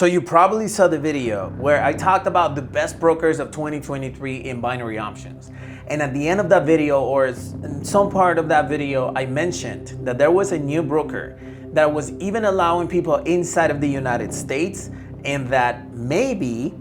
So you probably saw the video where I talked about the best brokers of 2023 in binary options. And at the end of that video, or in some part of that video, I mentioned that there was a new broker that was even allowing people inside of the United States, and that maybe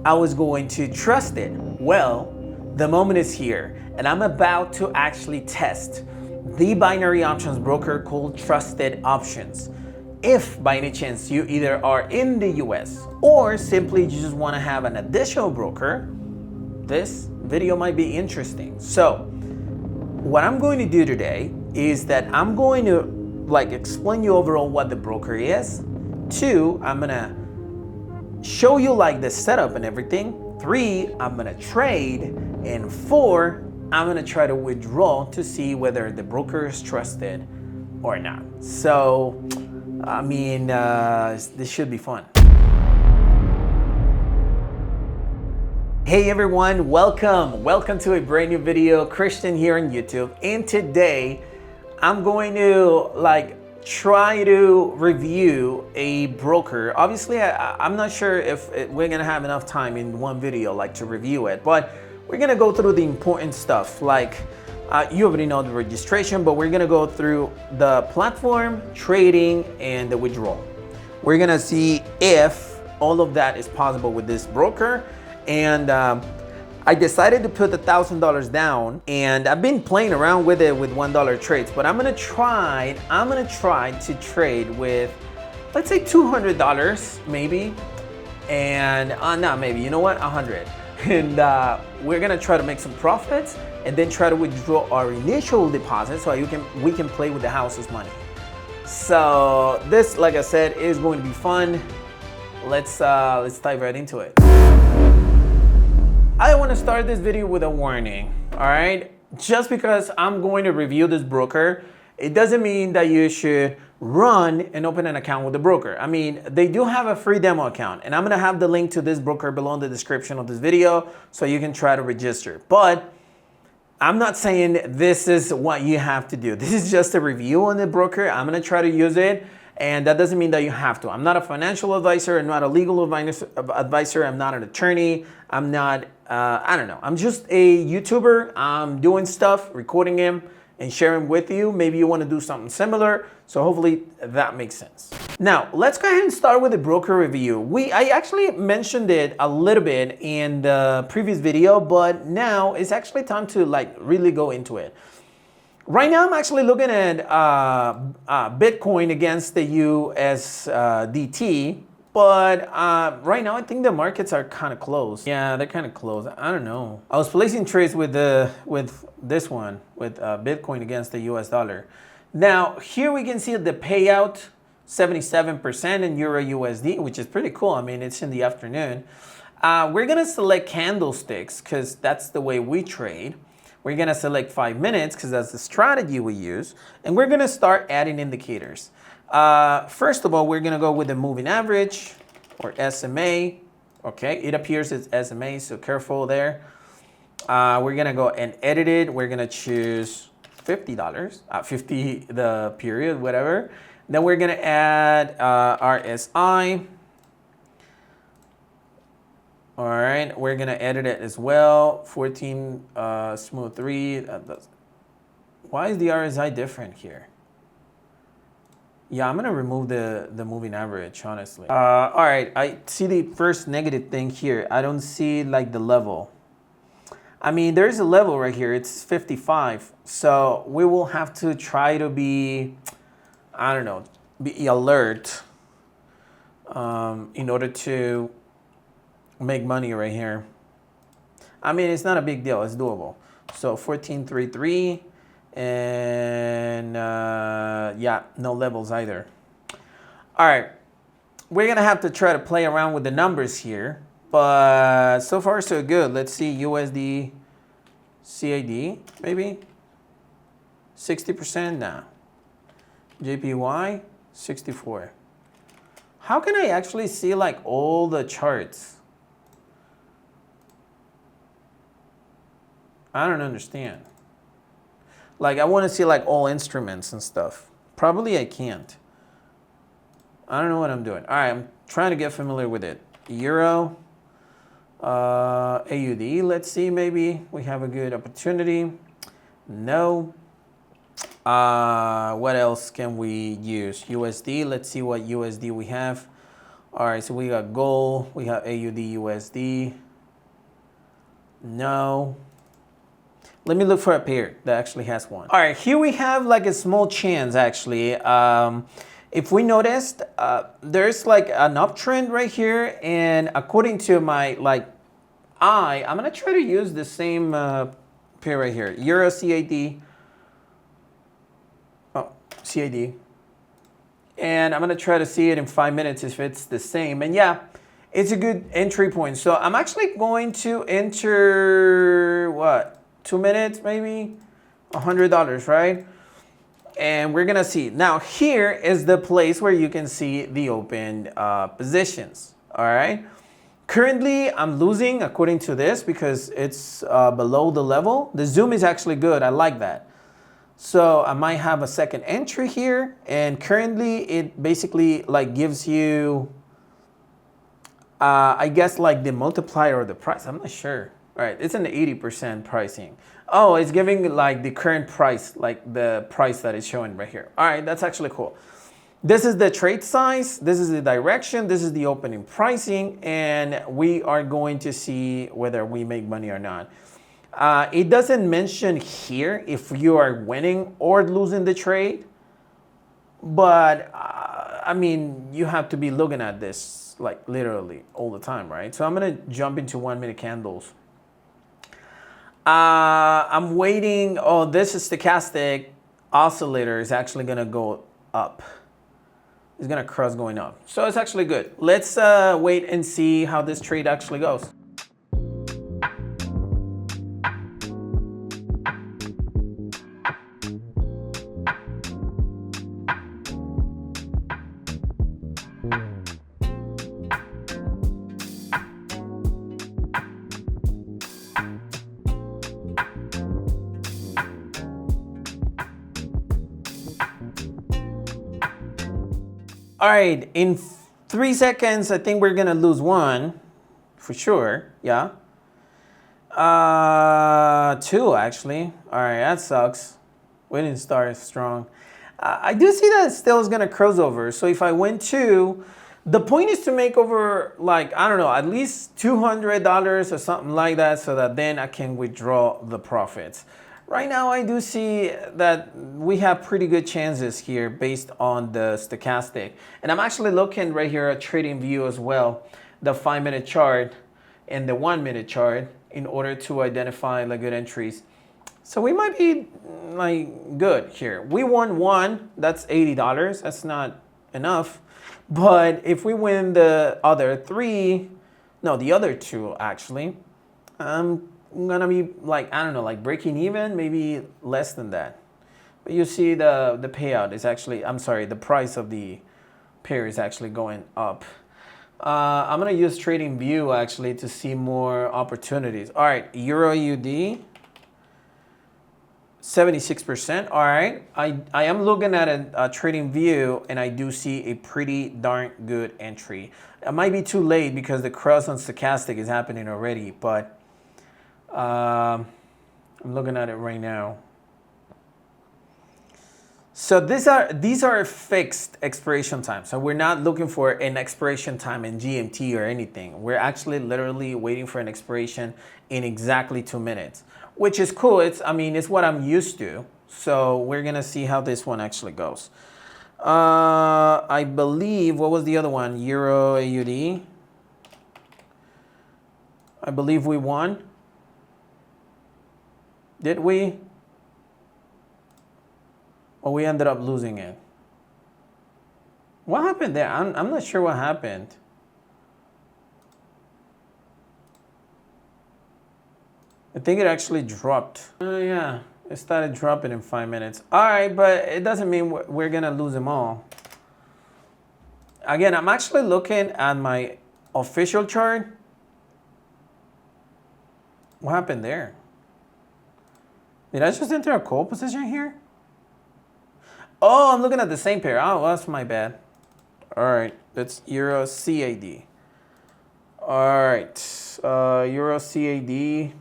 I was going to trust it. Well, the moment is here, and I'm about to actually test the binary options broker called Trusted Options. If by any chance you either are in the US or simply you just want to have an additional broker, this video might be interesting. So what I'm going to do today is that I'm going to explain you overall what the broker is. 2, I'm gonna show you the setup and everything. 3, I'm gonna trade. And 4, I'm gonna try to withdraw to see whether the broker is trusted or not. So I mean, this should be fun. Hey everyone, welcome to a brand new video. Christian here on YouTube, and today I'm going to try to review a broker. Obviously I'm not sure if we're gonna have enough time in one video to review it, but we're gonna go through the important stuff. You already know the registration, but we're gonna go through the platform, trading, and the withdrawal. We're gonna see if all of that is possible with this broker. And I decided to put $1,000 down, and I've been playing around with it with $1 trades, but I'm gonna try to trade with, let's say $200 maybe, and not maybe, you know what, 100. And we're gonna try to make some profits and then try to withdraw our initial deposit so we can play with the house's money. So this, like I said, is going to be fun. Let's dive right into it. I want to start this video with a warning, all right? Just because I'm going to review this broker, it doesn't mean that you should run and open an account with the broker. I mean, they do have a free demo account, and I'm gonna have the link to this broker below in the description of this video so you can try to register. But I'm not saying this is what you have to do. This is just a review on the broker. I'm gonna try to use it, and that doesn't mean that you have to. I'm not a financial advisor. I'm not a legal advisor. I'm not an attorney. I'm not, I don't know. I'm just a YouTuber. I'm doing stuff, recording him, and sharing with you. Maybe you want to do something similar. So hopefully that makes sense. Now, let's go ahead and start with the broker review. I actually mentioned it a little bit in the previous video, but now it's actually time to really go into it. Right now, I'm actually looking at Bitcoin against the USDT, but right now I think the markets are kind of closed. Yeah, they're kind of closed. I don't know. I was placing trades with this one, with Bitcoin against the US dollar. Now, here we can see the payout, 77% in Euro USD, which is pretty cool. I mean, it's in the afternoon. We're gonna select candlesticks because that's the way we trade. We're gonna select 5 minutes because that's the strategy we use. And we're gonna start adding indicators. First of all, we're gonna go with the moving average, or SMA. Okay, it appears as SMA, so careful there. We're gonna go and edit it. We're gonna choose $50, 50 the period, whatever. Then we're gonna add RSI. All right, we're gonna edit it as well. 14 smooth 3. Why is the RSI different here? Yeah, I'm gonna remove the moving average, honestly. All right, I see the first negative thing here. I don't see the level. I mean, there's a level right here. It's 55. So we will have to try to be, I don't know, be alert in order to make money right here. I mean, it's not a big deal. It's doable. So 14.33, and yeah, no levels either. All right, we're gonna have to try to play around with the numbers here, but so far so good. Let's see, USD CAD maybe 60% now. JPY 64. How can I actually see all the charts? I don't understand. I want to see all instruments and stuff. Probably I can't. I don't know what I'm doing. All right, I'm trying to get familiar with it. Euro, AUD, let's see, maybe we have a good opportunity. No. What else can we use? USD, let's see what USD we have. All right, so we got gold, we have AUD, USD. No. Let me look for a pair that actually has one. All right, here we have like a small chance actually. If we noticed, there's like an uptrend right here, and according to my I'm gonna try to use the same pair right here, Euro CAD. Oh, CAD. And I'm gonna try to see it in 5 minutes if it's the same. And yeah, it's a good entry point. So I'm actually going to enter what? 2 minutes, maybe $100, right? And we're gonna see. Now here is the place where you can see the open positions, all right? Currently, I'm losing according to this because it's below the level. The zoom is actually good, I like that. So I might have a second entry here, and currently it basically like gives you, I guess like the multiplier of the price, I'm not sure. All right, it's an 80% pricing. Oh, it's giving like the current price, like the price that is showing right here. All right, that's actually cool. This is the trade size, this is the direction, this is the opening pricing, and we are going to see whether we make money or not. It doesn't mention here if you are winning or losing the trade, but I mean, you have to be looking at this like literally all the time, right? So I'm gonna jump into 1 minute candles. I'm waiting. Oh, this stochastic oscillator is actually gonna go up. It's gonna cross going up. So it's actually good. Let's wait and see how this trade actually goes. All right, in 3 seconds, I think we're gonna lose one, for sure, yeah. 2 actually. All right, that sucks. We didn't start strong. I do see that it still is gonna cross over. So if I win 2, the point is to make over like, I don't know, at least $200 or something like that, so that then I can withdraw the profits. Right now, I do see that we have pretty good chances here based on the stochastic. And I'm actually looking right here at trading view as well, the 5 minute chart and the 1 minute chart in order to identify like good entries. So we might be like good here. We won 1, that's $80. That's not enough. But if we win the other 3, no, the other 2 actually, I'm gonna be like, I don't know, like breaking even, maybe less than that. But you see the payout is actually, I'm sorry, the price of the pair is actually going up. I'm gonna use trading view actually to see more opportunities. All right, Euro UD, 76%. All right, I am looking at a trading view and I do see a pretty darn good entry. It might be too late because the cross on stochastic is happening already, but I'm looking at it right now. So these are fixed expiration times. So we're not looking for an expiration time in GMT or anything. We're actually literally waiting for an expiration in exactly 2 minutes, which is cool. It's what I'm used to. So we're gonna see how this one actually goes. I believe, what was the other one? Euro AUD. I believe we won. Did we? Or we ended up losing it? What happened there? I'm not sure what happened. I think it actually dropped. Oh yeah, it started dropping in 5 minutes. All right, but it doesn't mean we're gonna lose them all. Again, I'm actually looking at my official chart. What happened there? Did I just enter a call position here? Oh, I'm looking at the same pair. Oh, that's my bad. All right, that's Euro CAD. All right, Euro CAD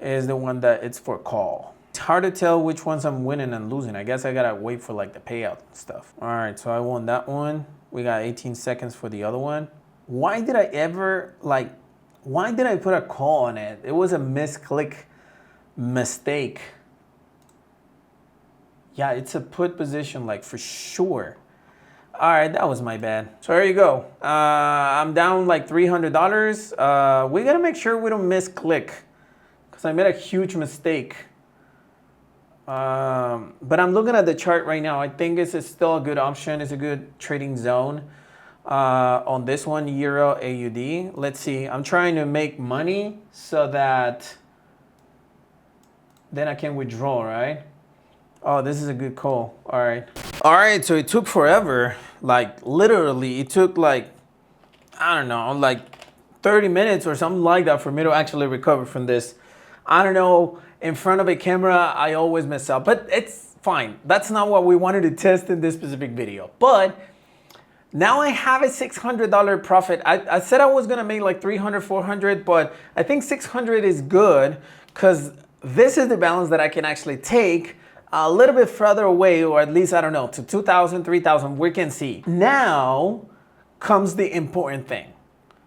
is the one that it's for call. It's hard to tell which ones I'm winning and losing. I guess I gotta wait for like the payout and stuff. All right, so I won that one. We got 18 seconds for the other one. Why did I put a call on it? It was a misclick mistake. Yeah, it's a put position, like for sure. All right, that was my bad. So there you go. I'm down like $300. We gotta make sure we don't misclick because I made a huge mistake. But I'm looking at the chart right now. I think this is still a good option. It's a good trading zone on this one, Euro AUD. Let's see. I'm trying to make money so that then I can withdraw, right? Oh, this is a good call. All right. All right, so it took forever. Like literally, it took like, I don't know, like 30 minutes or something like that for me to actually recover from this. I don't know, in front of a camera, I always mess up, but it's fine. That's not what we wanted to test in this specific video. But now I have a $600 profit. I said I was gonna make like 300, 400, but I think 600 is good because this is the balance that I can actually take a little bit further away, or at least, I don't know, to 2,000, 3,000, we can see. Now comes the important thing,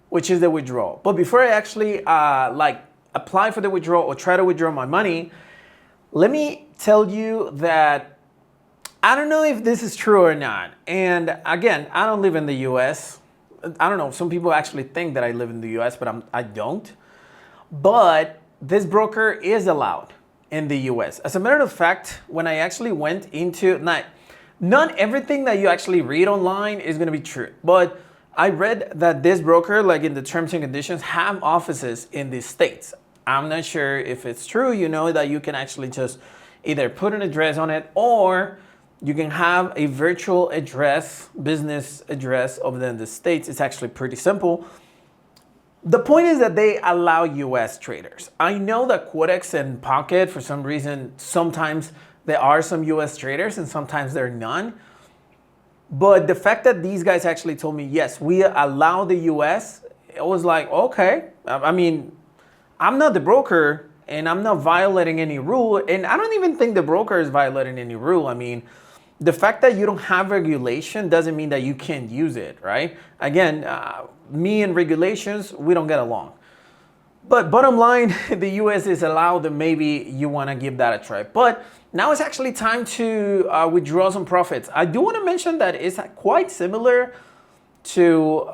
which is the withdrawal. But before I actually apply for the withdrawal or try to withdraw my money, let me tell you that I don't know if this is true or not. And again, I don't live in the US. I don't know, some people actually think that I live in the US, but I don't. But this broker is allowed in the US. As a matter of fact, when I actually went into, not everything that you actually read online is gonna be true, but I read that this broker, like in the terms and conditions, have offices in the States. I'm not sure if it's true, you know, that you can actually just either put an address on it or you can have a virtual address, business address of the States. It's actually pretty simple. The point is that they allow US traders. I know that Quotex and Pocket, for some reason, sometimes there are some US traders and sometimes there are none. But the fact that these guys actually told me, yes, we allow the US, it was like, okay. I mean, I'm not the broker and I'm not violating any rule. And I don't even think the broker is violating any rule. I mean, the fact that you don't have regulation doesn't mean that you can't use it, right? Again, me and regulations, we don't get along. But bottom line, the US is allowed, and maybe you want to give that a try. But now it's actually time to withdraw some profits. I do want to mention that it's quite similar to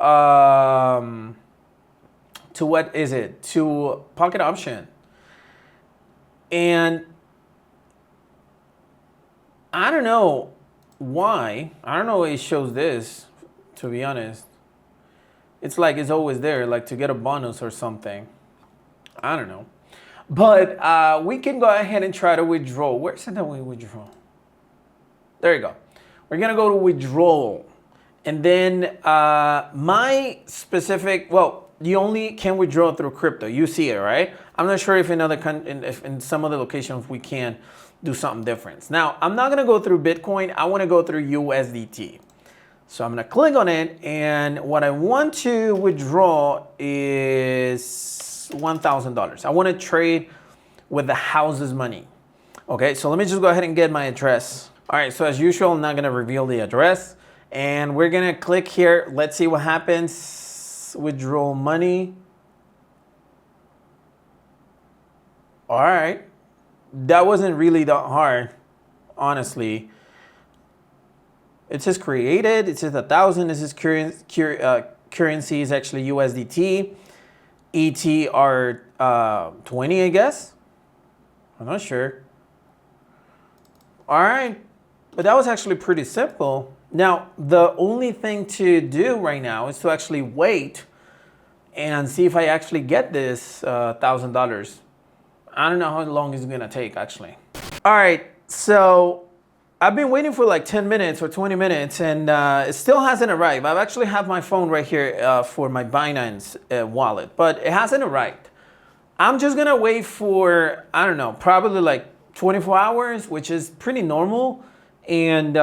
what is it? To Pocket Option. And I don't know why. I don't know why it shows this, to be honest. It's like it's always there, like to get a bonus or something. I don't know. But we can go ahead and try to withdraw. Where's it that we withdraw? There you go. We're going to go to withdrawal. And then my specific, well, you only can withdraw through crypto. You see it, right? I'm not sure if in some other locations we can do something different. Now, I'm not gonna go through Bitcoin. I wanna go through USDT. So I'm gonna click on it, and what I want to withdraw is $1,000. I wanna trade with the house's money. Okay, so let me just go ahead and get my address. All right, so as usual, I'm not gonna reveal the address, and we're gonna click here. Let's see what happens. Withdraw money. All right. That wasn't really that hard, honestly. It says created, it says 1,000, this is currency is actually USDT. ET are 20, I guess. I'm not sure. All right, but that was actually pretty simple. Now, the only thing to do right now is to actually wait and see if I actually get this $1,000. I don't know how long it's gonna take, actually. All right, so I've been waiting for like 10 minutes or 20 minutes, and it still hasn't arrived. I actually have my phone right here for my Binance wallet, but it hasn't arrived. I'm just gonna wait for, I don't know, probably like 24 hours, which is pretty normal. and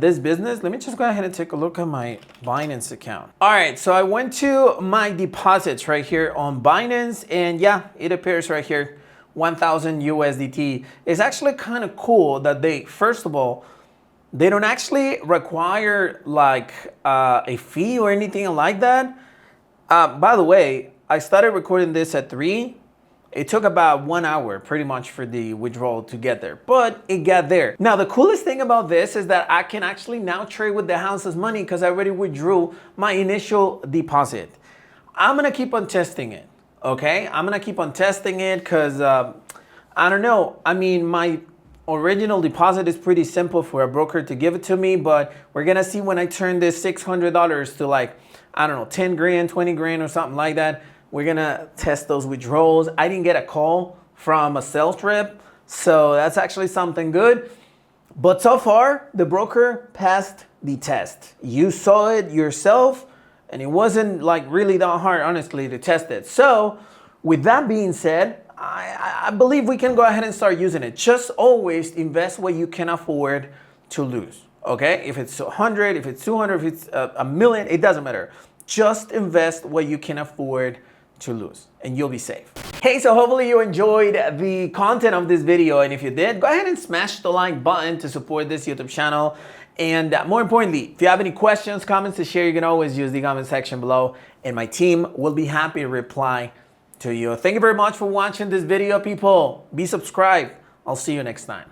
this business. Let me just go ahead and take a look at my Binance account. All right, so I went to my deposits right here on Binance, and yeah, it appears right here, 1,000 USDT. It's actually kind of cool that they, first of all, they don't actually require like a fee or anything like that. By the way, I started recording this at 3. It took about 1 hour pretty much for the withdrawal to get there, but it got there. Now, the coolest thing about this is that I can actually now trade with the house's money because I already withdrew my initial deposit. I'm gonna keep on testing it, okay? I'm gonna keep on testing it because I don't know. I mean, my original deposit is pretty simple for a broker to give it to me, but we're gonna see when I turn this $600 to like, I don't know, 10 grand, 20 grand or something like that. We're gonna test those withdrawals. I didn't get a call from a sales rep, so that's actually something good. But so far, the broker passed the test. You saw it yourself, and it wasn't like really that hard, honestly, to test it. So with that being said, I believe we can go ahead and start using it. Just always invest what you can afford to lose, okay? If it's 100, if it's 200, if it's a million, it doesn't matter. Just invest what you can afford to lose and you'll be safe. Hey, so hopefully you enjoyed the content of this video, and if you did, go ahead and smash the like button to support this YouTube channel. And more importantly, if you have any questions, comments to share, you can always use the comment section below and my team will be happy to reply to you. Thank you very much for watching this video, people. Be subscribed. I'll see you next time.